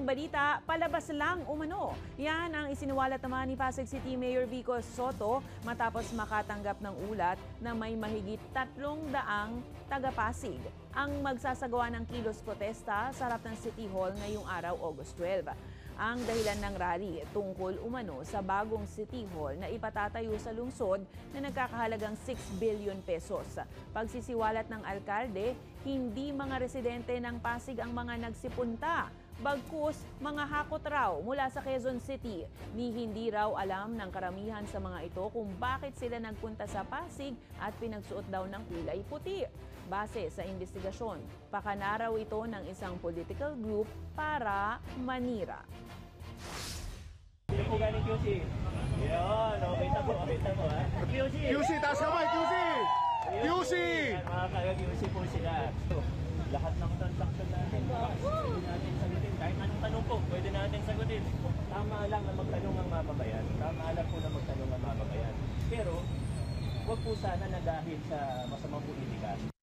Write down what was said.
ibang balita, palabas lang umano. Yan ang isiniwalat naman ni Pasig City Mayor Vico Sotto matapos makatanggap ng ulat na may mahigit 300 taga-Pasig ang magsasagawa ng kilos protesta sa harap ng City Hall ngayong araw, August 12. Ang dahilan ng rally tungkol umano sa bagong City Hall na ipatatayo sa lungsod na nagkakahalagang 6 billion pesos. Pagsisiwalat ng alkalde, hindi mga residente ng Pasig ang mga nagsipunta. Bagkus, mga hakot raw mula sa Quezon City. Ni hindi raw alam ng karamihan sa mga ito kung bakit sila nagpunta sa Pasig at pinagsuot daw ng kulay puti. Base sa investigasyon, pakana raw ito ng isang political group para manira. Sino po galing QC? Yun, okay na po ha. QC! QC, taas kamay, QC! QC! Mga kaga-QC po sila. Lahat ng transaction natin, pwede natin sagutin. Kahit anong tanong po, pwede natin sagutin. Tama lang na magtanong ang mababayan. Tama lang po na magtanong ang mababayan. Pero, huwag po sana na dahil sa masamang politika.